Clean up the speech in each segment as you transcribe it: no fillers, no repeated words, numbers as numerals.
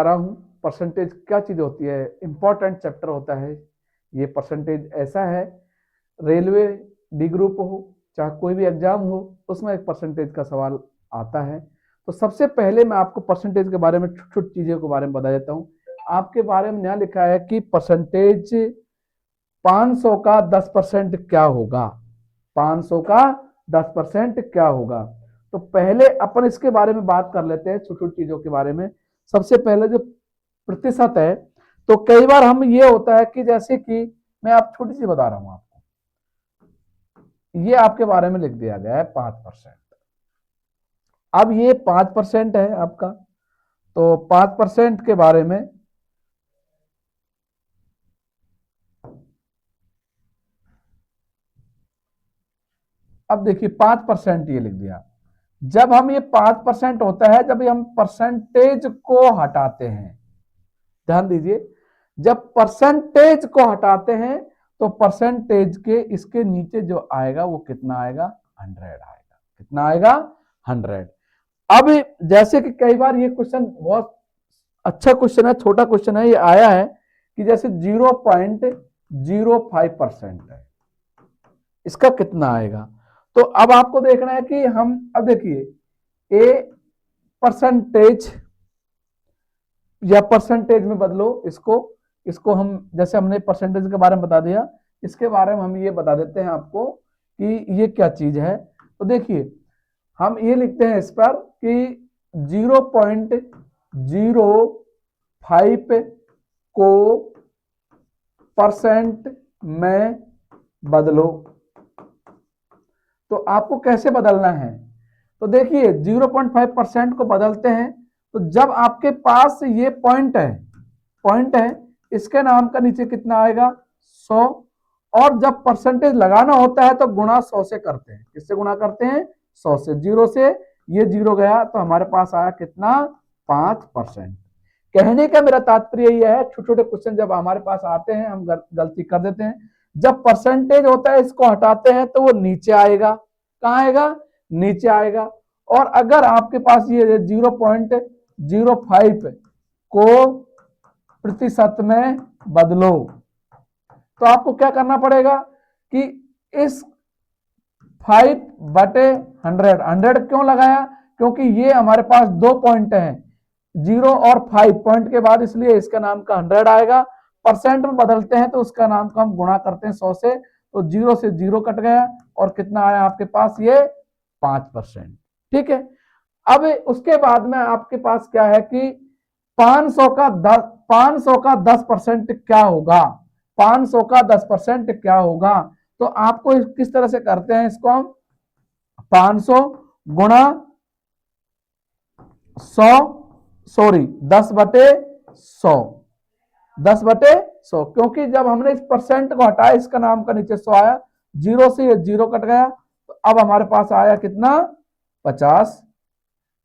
रहा हूँ परसेंटेज क्या चीज होती है, इंपॉर्टेंट चैप्टर होता है ये। परसेंटेज ऐसा है, रेलवे डी ग्रुप हो चाहे कोई भी एग्जाम हो, उसमें एक परसेंटेज का सवाल आता है। तो सबसे पहले मैं आपको परसेंटेज के बारे में छोटी छोटी चीजों के बारे में बता देता हूँ। आपके बारे में यहाँ लिखा है कि परसेंटेज 500 का 10% क्या होगा, 500 का 10% क्या होगा। तो पहले अपन इसके बारे में बात कर लेते हैं, छोटी छोटी चीजों के बारे में। सबसे पहले जो प्रतिशत है, तो कई बार हम ये होता है कि जैसे कि मैं आप छोटी सी बता रहा हूं आपको, ये आपके बारे में लिख दिया गया है 5%। अब ये 5% है आपका, तो 5% के बारे में अब देखिए 5% ये लिख दिया। जब हम ये 5% होता है जब हम परसेंटेज को हटाते हैं, ध्यान दीजिए, जब परसेंटेज को हटाते हैं तो परसेंटेज के इसके नीचे जो आएगा वो कितना आएगा, 100 आएगा। कितना आएगा, 100। अब जैसे कि कई बार ये क्वेश्चन बहुत अच्छा क्वेश्चन है, छोटा क्वेश्चन है, ये आया है कि जैसे 0.05% है, इसका कितना आएगा। तो अब आपको देखना है कि हम, अब देखिए ए परसेंटेज या परसेंटेज में बदलो इसको, इसको हम जैसे हमने परसेंटेज के बारे में बता दिया, इसके बारे में हम ये बता देते हैं आपको कि ये क्या चीज है। तो देखिए हम ये लिखते हैं इस पर कि 0.05 को परसेंट में बदलो। तो आपको कैसे बदलना है, तो देखिए 0.5% को बदलते हैं तो जब आपके पास ये पॉइंट है, इसके नाम का नीचे कितना आएगा, 100। और जब परसेंटेज लगाना होता है तो गुणा 100 से करते हैं। किससे गुणा करते हैं, 100 से। 0 से ये 0 गया तो हमारे पास आया कितना, 5%। कहने का मेरा तात्पर्य यह है, छोटे छोटे क्वेश्चन जब हमारे पास आते हैं हम गलती कर देते हैं। जब परसेंटेज होता है इसको हटाते हैं तो वो नीचे आएगा। कहाँ आएगा, नीचे आएगा। और अगर आपके पास ये 0.05 को प्रतिशत में बदलो तो आपको क्या करना पड़ेगा कि इस 5/100 क्यों लगाया, क्योंकि ये हमारे पास 2 पॉइंट हैं, 0 और 5 पॉइंट के बाद, इसलिए इसका नाम का 100 आएगा। परसेंट में बदलते हैं तो उसका नाम का हम गुणा करते हैं 100 से, तो 0 से 0 कट गया और कितना आया आपके पास, ये 5%। ठीक है। अब उसके बाद में आपके पास क्या है कि 500 का 10% क्या होगा, 500 का 10% क्या होगा। तो आपको किस तरह से करते हैं इसको हम, 500 गुणा 100, सॉरी 10/100, 10/100, क्योंकि जब हमने इस परसेंट को हटाया इसका नाम का नीचे 100 आया, 0 से ये 0 कट गया, तो अब हमारे पास आया कितना, 50।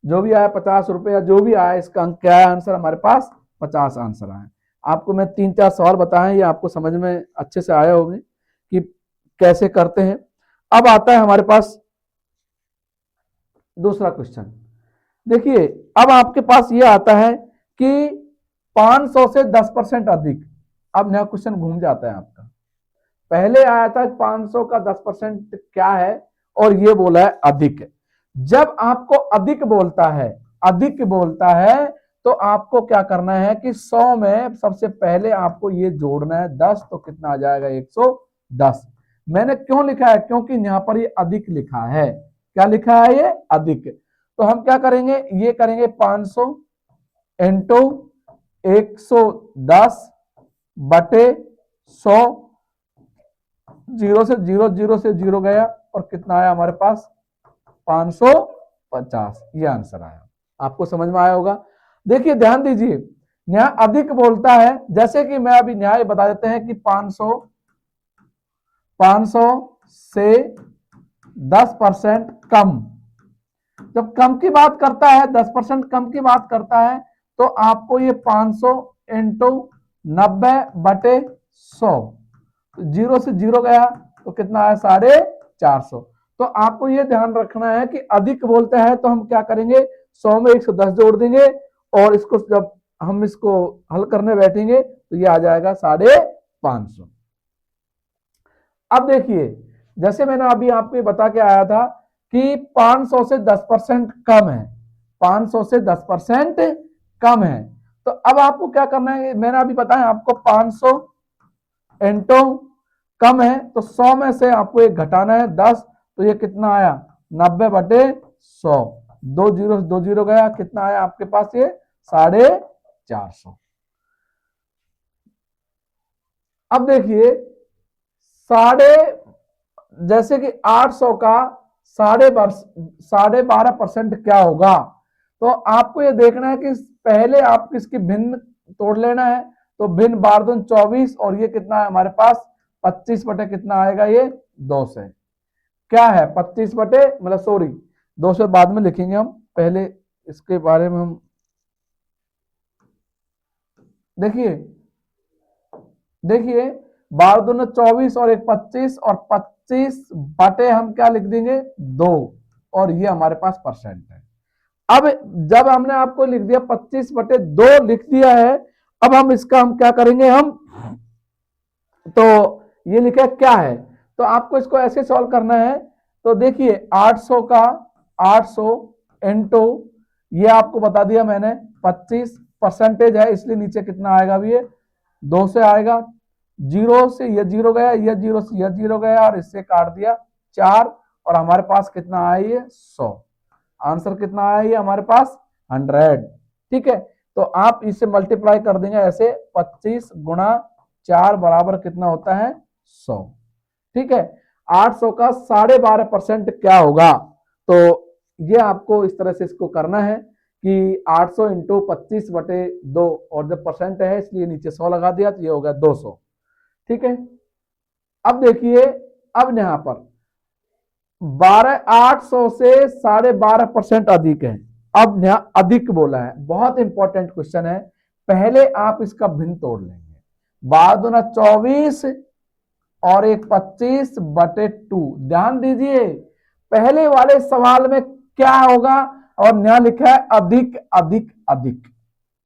जो भी आया 50 रुपए या जो भी आया, इसका अंक क्या है, आंसर हमारे पास 50 आंसर आया। आपको मैं 3-4 सवाल बताए, ये आपको समझ में अच्छे से आए होंगे कि कैसे करते हैं। अब आता है हमारे पास दूसरा क्वेश्चन। देखिए अब आपके पास ये आता है कि 500 से 10% अधिक। अब नया क्वेश्चन घूम जाता है आपका। पहले आया था 500 का 10% क्या है, और ये बोला है अधिक। जब आपको अधिक बोलता है तो आपको क्या करना है कि 100 में सबसे पहले आपको ये जोड़ना है 10, तो कितना आ जाएगा, 110। मैंने क्यों लिखा है, क्योंकि यहां पर ये अधिक लिखा है। क्या लिखा है, ये अधिक। तो हम क्या करेंगे, ये करेंगे 500 इंटू 110/100, 0 से 0 गया और कितना आया हमारे पास, 550। ये आंसर आया। आपको समझ में आया होगा। देखिए ध्यान दीजिए, न्याय अधिक बोलता है, जैसे कि मैं अभी न्याय बता देते हैं कि 500 से 10% कम। जब कम की बात करता है, 10% कम की बात करता है, तो आपको ये 500 इंटू 90/100, 0 से 0 गया तो कितना आया, 450। तो आपको ये ध्यान रखना है कि अधिक बोलते हैं तो हम क्या करेंगे, 100 में 110 जोड़ देंगे, और इसको जब हम इसको हल करने बैठेंगे तो ये आ जाएगा 550। अब देखिए, जैसे मैंने अभी आपको बता के आया था कि 500 से 10% कम है, 500 से 10% कम है। तो अब आपको क्या करना है, मैंने अभी बताया आपको 500 इंटू कम है तो 100 में से आपको एक घटाना है 10, तो ये कितना आया 90/100। 2 जीरो गया, कितना आया आपके पास ये 450। अब देखिए जैसे कि 800 का 12.5% क्या होगा, तो आपको ये देखना है कि पहले आप किसकी भिन्न तोड़ लेना है। तो भिन्न 12×24 और ये कितना है हमारे पास 25 बटे कितना आएगा ये 2 से क्या है 25 बटे मतलब सॉरी 2 से बाद में लिखेंगे हम, पहले इसके बारे में हम देखिए 12×24 और एक 25 और 25 बटे हम क्या लिख देंगे 2 और ये हमारे पास परसेंट है। अब जब हमने आपको लिख दिया 25/2 लिख दिया है, अब हम इसका हम क्या करेंगे, हम तो ये लिखा क्या है, तो आपको इसको ऐसे सॉल्व करना है। तो देखिए 800 का 800 इंटू ये आपको बता दिया मैंने 25% है, इसलिए नीचे कितना आएगा भी ये 2 से आएगा। 0 से ये 0 गया, ये 0 से ये 0 गया और इससे काट दिया 4 और हमारे पास कितना आया ये 100। आंसर कितना आया ये हमारे पास 100। ठीक है, तो आप इसे मल्टीप्लाई कर देंगे ऐसे 25 गुणा 4 बराबर कितना होता है 100। ठीक है, 800 का 12.5% क्या होगा, तो ये आपको इस तरह से इसको करना है कि 800 इंटू 25/2 और जब परसेंट है इसलिए नीचे 100 लगा दिया तो ये हो गया 200। ठीक है, अब देखिए अब यहां पर 800 से 12.5% अधिक है। अब यहां अधिक बोला है, बहुत इंपॉर्टेंट क्वेश्चन है, पहले आप इसका भिन्न तोड़ लेंगे। 12×24 और एक 25/2। ध्यान दीजिए पहले वाले सवाल में क्या होगा और यहां लिखा है अधिक अधिक अधिक,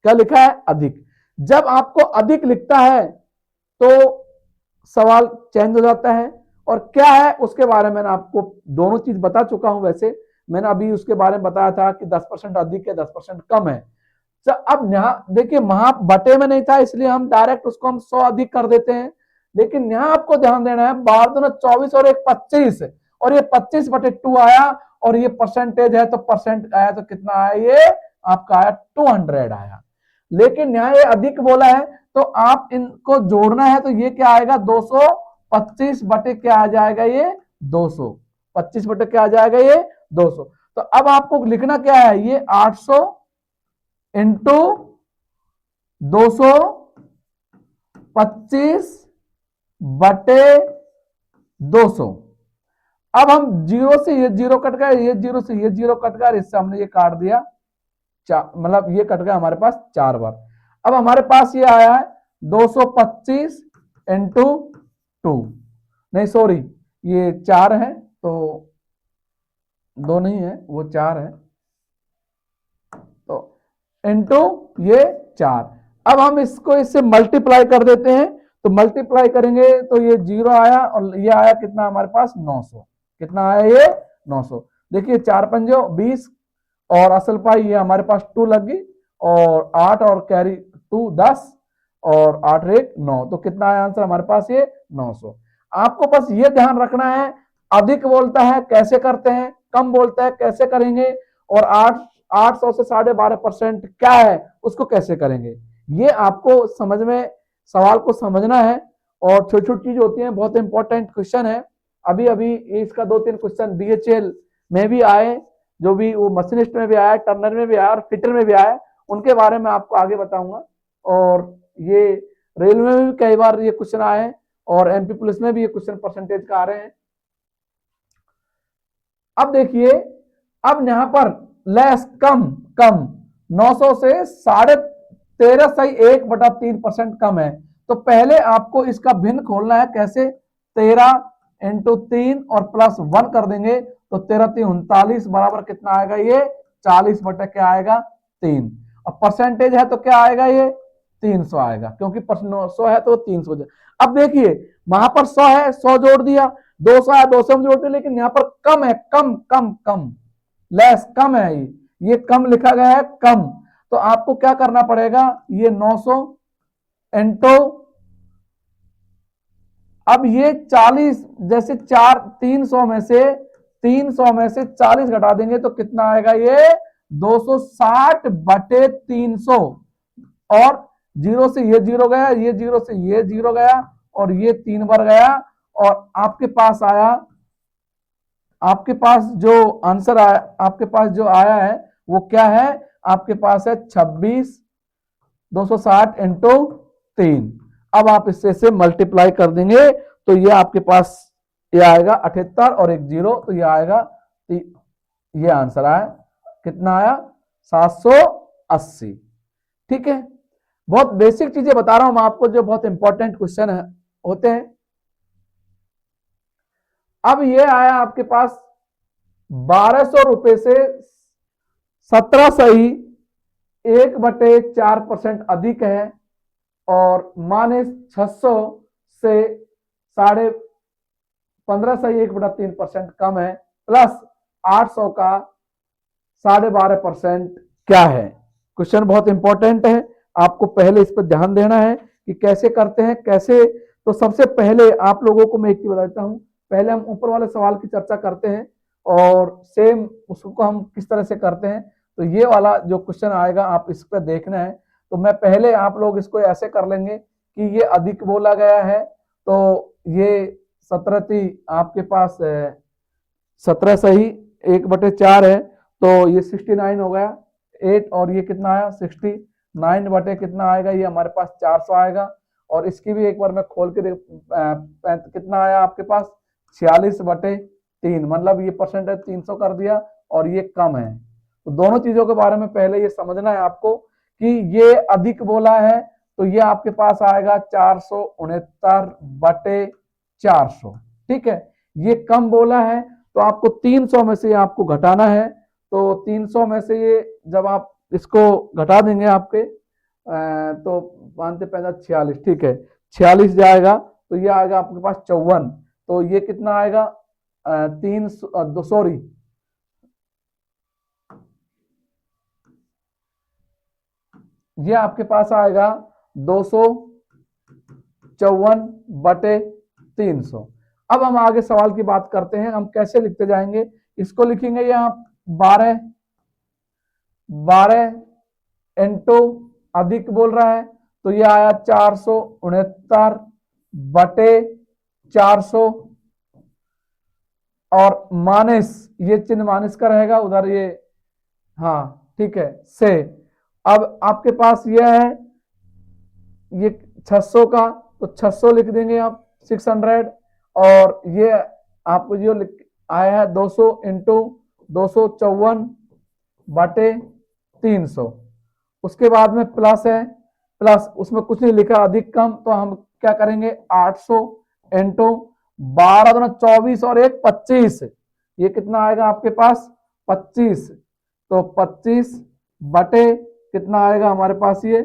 क्या लिखा है अधिक। जब आपको अधिक लिखता है तो सवाल चेंज हो जाता है, और क्या है उसके बारे में आपको दोनों चीज बता चुका हूं। वैसे मैंने अभी उसके बारे में बताया था कि 10% अधिक है 10% कम है। तो अब यहां देखिए वहां बटे में नहीं था इसलिए हम डायरेक्ट उसको हम 100 अधिक कर देते हैं, लेकिन यहां आपको ध्यान देना है 12×24 और एक 25 और ये 25/2 आया और ये परसेंटेज है तो परसेंट आया तो कितना आया ये आपका आया 200 आया। लेकिन यहाँ ये अधिक बोला है तो आप इनको जोड़ना है तो ये क्या आएगा 225 बटे क्या आ जाएगा ये 200, 25 बटे क्या आ जाएगा ये 200। तो अब आपको लिखना क्या है ये 800 इंटू 225/200। अब हम 0 से ये 0 कट गया, ये 0 से ये 0 कट गया, इससे हमने ये काट दिया, मतलब ये कट गया हमारे पास 4 बार। अब हमारे पास ये आया है 225 इंटू 2, नहीं सॉरी ये 4 है तो 2 नहीं है वो 4 है, तो इंटू ये 4। अब हम इसको इससे मल्टीप्लाई कर देते हैं, तो मल्टीप्लाई करेंगे तो ये 0 आया और ये आया कितना हमारे पास 900। कितना आया ये 900। देखिए 4×5 20 और असल पाई ये हमारे पास 2 लग गई और 8 और कैरी 2 10 और 8 1 9, तो कितना आया आंसर हमारे पास ये 900। आपको बस ये ध्यान रखना है अधिक बोलता है कैसे करते हैं, कम बोलता है कैसे करेंगे, और 800 से 12.5% क्या है उसको कैसे करेंगे, ये आपको समझ में सवाल को समझना है। और छोटी छोटी चीज होती है, बहुत इंपॉर्टेंट क्वेश्चन है। अभी अभी इसका 2-3 क्वेश्चन बीएचएल में भी आए, जो भी वो मशीनिस्ट में भी आया, टर्नर में भी आया और फिटर में भी आया, उनके बारे में आपको आगे बताऊंगा। और ये रेलवे में भी कई बार ये क्वेश्चन आए हैं और एमपी पुलिस में भी ये क्वेश्चन परसेंटेज का आ रहे हैं। अब देखिए अब यहां पर लेस कम कम 900 से 13.1/3% कम है, तो पहले आपको इसका भिन्न खोलना है। कैसे 13 इंटू 3 और प्लस 1 कर देंगे तो 13 3 39 बराबर कितना आएगा ये 40 बटे क्या आएगा 3। और परसेंटेज है तो क्या आएगा, ये 300 आएगा, क्योंकि 100 है तो 300। अब देखिए वहां पर 100 है, 100 जोड़ दिया, 200 है, 200 में जोड़ दिया, लेकिन यहाँ पर कम है, कम कम कम, लेस कम है, ये कम लिखा गया है, कम। तो आपको क्या करना पड़ेगा, ये 900 इंटू, अब ये 40, जैसे 300 में से 40 घटा देंगे तो कितना आएगा, ये 260 बटे 300, और जीरो से ये जीरो गया, ये जीरो से ये जीरो गया, और ये 3 बार गया, और आपके पास आया, आपके पास जो आंसर आया, आपके पास जो आया है वो क्या है, आपके पास है 26, 260 इंटू 3। अब आप इससे से मल्टीप्लाई कर देंगे तो ये आपके पास ये आएगा 78 और एक जीरो, तो ये आएगा, ये आंसर आया, कितना आया, 780। ठीक है, बहुत बेसिक चीजें बता रहा हूं मैं आपको, जो बहुत इंपॉर्टेंट क्वेश्चन है होते हैं। अब ये आया आपके पास 1200 रुपए से 17 सही 1/4% अधिक है, और -600 से 15.5 सही 1/3% कम है, प्लस 800 का 12.5% क्या है। क्वेश्चन बहुत इंपॉर्टेंट है, आपको पहले इस पर ध्यान देना है कि कैसे करते हैं, कैसे। तो सबसे पहले आप लोगों को मैं एक चीज बताता हूं, पहले हम ऊपर वाले सवाल की चर्चा करते हैं और सेम उसको हम किस तरह से करते हैं। तो ये वाला जो क्वेश्चन आएगा आप इस पर देखना है। तो मैं पहले, आप लोग इसको ऐसे कर लेंगे कि ये अधिक बोला गया है, तो ये 17 आपके पास 17 सही 1/4 है, तो ये 69 हो गया, 8 और ये कितना आया 69 बटे कितना आएगा, ये हमारे पास 400 आएगा। और इसकी भी एक बार मैं खोल के कितना आया आपके पास 46/3, मतलब ये परसेंटेज 300 कर दिया और ये कम है। तो दोनों चीजों के बारे में पहले ये समझना है आपको कि ये अधिक बोला है, तो ये आपके पास आएगा 469/400। ठीक है, ये कम बोला है तो आपको 300 में से आपको घटाना है। तो 300 में से ये जब आप इसको घटा देंगे आपके तो 5 से 46, ठीक है, 46 जाएगा, तो ये आएगा आपके पास 54। तो ये कितना आएगा 300, सॉरी, ये आपके पास आएगा 254/300। अब हम आगे सवाल की बात करते हैं, हम कैसे लिखते जाएंगे, इसको लिखेंगे यहाँ 12 इंटू अधिक बोल रहा है, तो ये आया 469/400, और माइनस, ये चिन्ह माइनस का रहेगा उधर, ये हाँ ठीक है से। अब आपके पास यह है ये 600 का, तो 600 लिख देंगे आप 600, और ये आपको जो आया है 200 इंटू 254/300। उसके बाद में प्लस है, प्लस उसमें कुछ नहीं लिखा अधिक कम, तो हम क्या करेंगे 800 इंटू 12 दूना 24 और 1 25, ये कितना आएगा आपके पास 25। तो 25 बटे कितना आएगा हमारे पास ये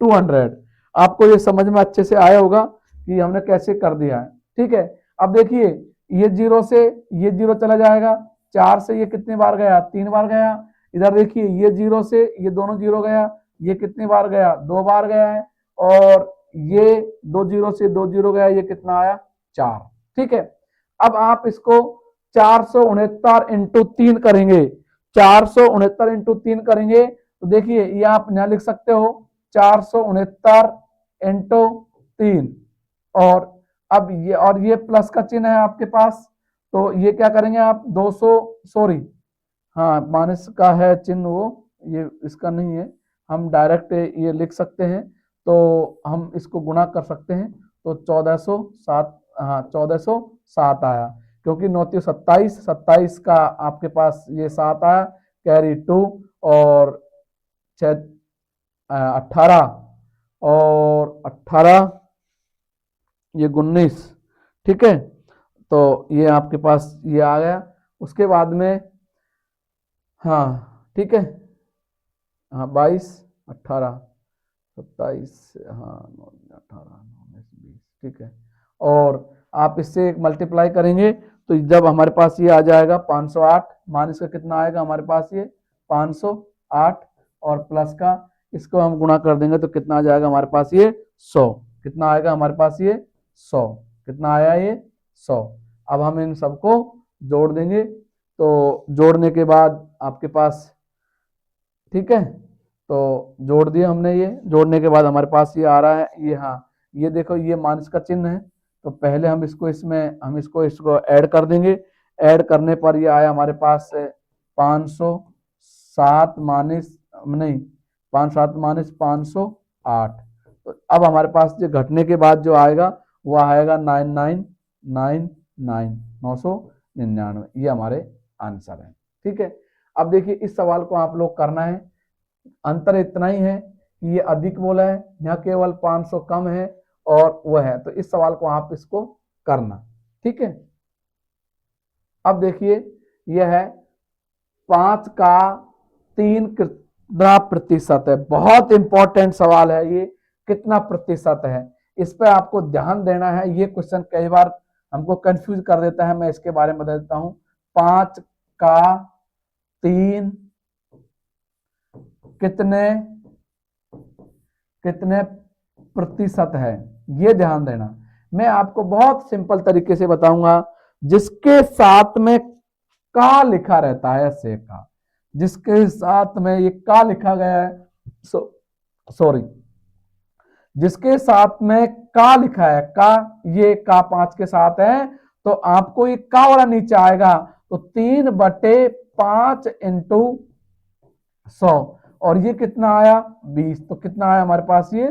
200। आपको ये समझ में अच्छे से आया होगा कि हमने कैसे कर दिया है। ठीक है, अब देखिए ये जीरो से ये जीरो चला जाएगा, 4 से ये कितने बार गया 3 बार गया, इधर देखिए ये जीरो से ये दोनों जीरो गया, ये कितने बार गया 2 बार गया है, और ये 2 जीरो से 2 जीरो गया, ये कितना आया 4। ठीक है, अब आप इसको 469 इंटू 3 करेंगे, 469 इंटू 3 करेंगे, तो देखिए ये आप यहाँ लिख सकते हो 469 इंटू 3, और अब ये प्लस का चिन्ह है आपके पास, तो ये क्या करेंगे आप 200, सॉरी हाँ माइनस का है चिन्ह, वो ये इसका नहीं है, हम डायरेक्ट ये लिख सकते हैं, तो हम इसको गुणा कर सकते हैं, तो 1407, हाँ 1407 आया, क्योंकि 9 27, 27 का आपके पास ये 7 आया, कैरी 2, और 18, और 18 ये 19। ठीक है, तो ये आपके पास ये आ गया। उसके बाद में हाँ ठीक है, हाँ 22, 18, 27, हाँ 18, 19, 20, ठीक है। और आप इससे एक मल्टीप्लाई करेंगे तो जब हमारे पास ये आ जाएगा 508 मान इसका कितना आएगा हमारे पास ये 508 और प्लस का इसको हम गुणा कर देंगे तो कितना आ जाएगा हमारे पास ये 100। कितना आएगा हमारे पास ये 100। कितना आया ये 100। अब हम इन सबको जोड़ देंगे तो जोड़ने के बाद आपके पास, ठीक है, तो जोड़ दिया हमने। ये जोड़ने के बाद हमारे पास ये आ रहा है ये, हाँ ये देखो ये माइनस का चिन्ह है तो पहले हम इसको इसमें हम इसको ऐड कर देंगे। ऐड करने पर ये आया हमारे पास 507 माइनस नहीं 507 माइनस 508। तो अब हमारे पास जो घटने के बाद जो आएगा वो आएगा 99999। ये हमारे आंसर है, ठीक है। अब देखिए इस सवाल को आप लोग करना है, अंतर इतना ही है कि ये अधिक बोला है, यहाँ केवल 500 कम है और वह है, तो इस सवाल को आप इसको करना, ठीक है। अब देखिए यह है 5 का 3 कितना प्रतिशत है। बहुत इंपॉर्टेंट सवाल है ये, कितना प्रतिशत है इस पर आपको ध्यान देना है। ये क्वेश्चन कई बार हमको कंफ्यूज कर देता है, मैं इसके बारे में बता देता हूं। 5 का 3 कितने प्रतिशत है, ये ध्यान देना। मैं आपको बहुत सिंपल तरीके से बताऊंगा। जिसके साथ में का लिखा रहता है, से का, जिसके साथ में ये का लिखा गया है, सॉरी जिसके साथ में का लिखा है, का, ये का 5 के साथ है तो आपको ये का वाला नीचे आएगा तो 3/5 इंटू 100 और ये कितना आया 20, तो कितना आया हमारे पास ये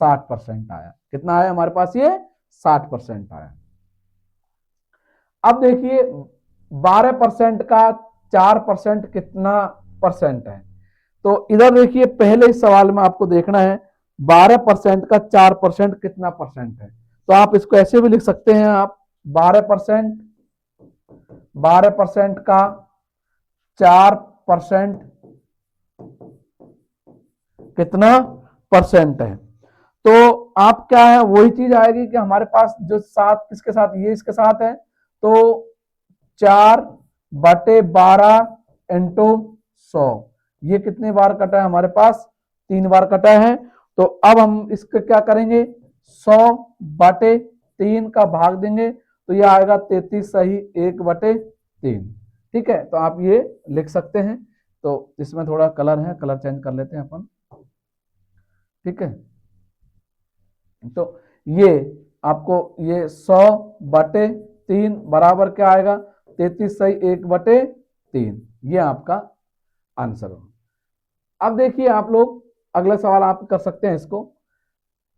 60% आया। कितना आया हमारे पास ये 60% आया। अब देखिए 12% का 4% कितना परसेंट है, तो इधर देखिए पहले इस सवाल में आपको देखना है 12% का 4% कितना परसेंट है। तो आप इसको ऐसे भी लिख सकते हैं, आप 12% का 4% कितना परसेंट है। तो आप क्या है वही चीज आएगी कि हमारे पास जो 7 किसके साथ, ये इसके साथ है तो 4/12 इंटू 100, ये कितने बार कटा है हमारे पास 3 बार कटा है। तो अब हम इसका क्या करेंगे 100/3 का भाग देंगे तो ये आएगा 33 सही 1/3, ठीक है। तो आप ये लिख सकते हैं। तो इसमें थोड़ा कलर है, कलर चेंज कर लेते हैं अपन, ठीक है। तो ये आपको ये 100/3 बराबर क्या आएगा 33 सही 1/3, ये आपका आंसर हो। अब देखिए आप लोग अगला सवाल आप कर सकते हैं इसको,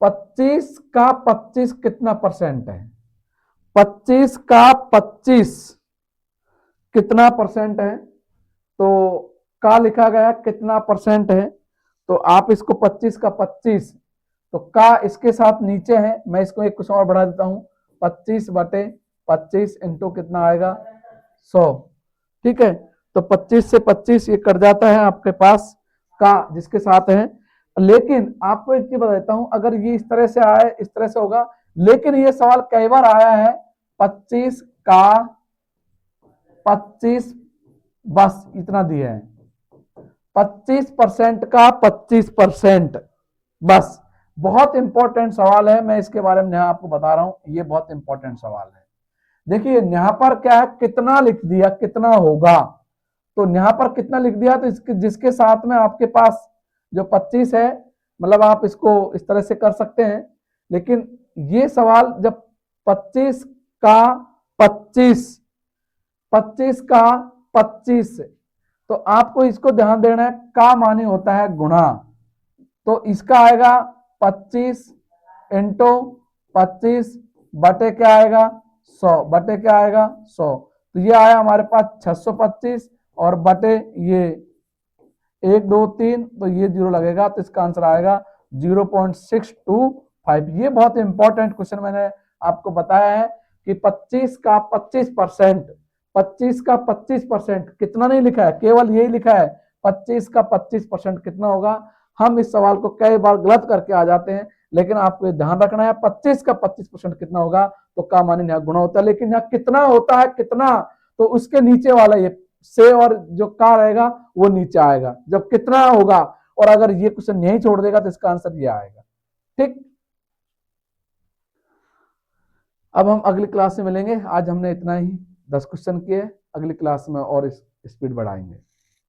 25 का 25 कितना परसेंट है। 25 का 25 कितना परसेंट है, तो का लिखा गया कितना परसेंट है, तो आप इसको 25 का 25, तो का इसके साथ नीचे है, मैं इसको एक कुछ और बढ़ा देता हूं 25/25 इंटू कितना आएगा 100, ठीक है। तो 25 से 25 ये कट जाता है आपके पास का जिसके साथ है। लेकिन आपको एक चीज बता देता हूं, अगर ये इस तरह से आए इस तरह से होगा, लेकिन ये सवाल कई बार आया है 25 का 25, बस इतना दिया है 25% का 25%, बस। बहुत इंपॉर्टेंट सवाल है, मैं इसके बारे में यहां आपको बता रहा हूं, ये बहुत इंपॉर्टेंट सवाल है। देखिए यहां पर क्या है कितना लिख दिया, कितना होगा, तो यहां पर कितना लिख दिया तो इसके जिसके साथ में आपके पास जो 25 है, मतलब आप इसको इस तरह से कर सकते हैं। लेकिन ये सवाल जब 25 का 25, 25 का 25, तो आपको इसको ध्यान देना है का माने होता है गुणा, तो इसका आएगा 25 इंटू 25 बटे क्या आएगा 100, बटे क्या आएगा 100, तो ये आया हमारे पास 625 और बटे ये 1 2 3, तो ये 0 लगेगा तो इसका आंसर आएगा 0.625। ये बहुत इंपॉर्टेंट क्वेश्चन मैंने आपको बताया है कि 25 का 25%, 25 का 25% कितना नहीं लिखा है, केवल यही लिखा है 25 का 25% कितना होगा। हम इस सवाल को कई बार गलत करके आ जाते हैं, लेकिन आपको ये ध्यान रखना है 25 का 25% कितना होगा, तो का माने यहाँ गुणा होता है, लेकिन यहाँ कितना होता है, कितना, तो उसके नीचे वाला ये से और जो का रहेगा वो नीचे आएगा जब कितना होगा, और अगर ये क्वेश्चन यही छोड़ देगा तो इसका आंसर ये आएगा। ठीक, अब हम अगली क्लास में मिलेंगे। आज हमने इतना ही 10 क्वेश्चन किए, अगली क्लास में और स्पीड बढ़ाएंगे।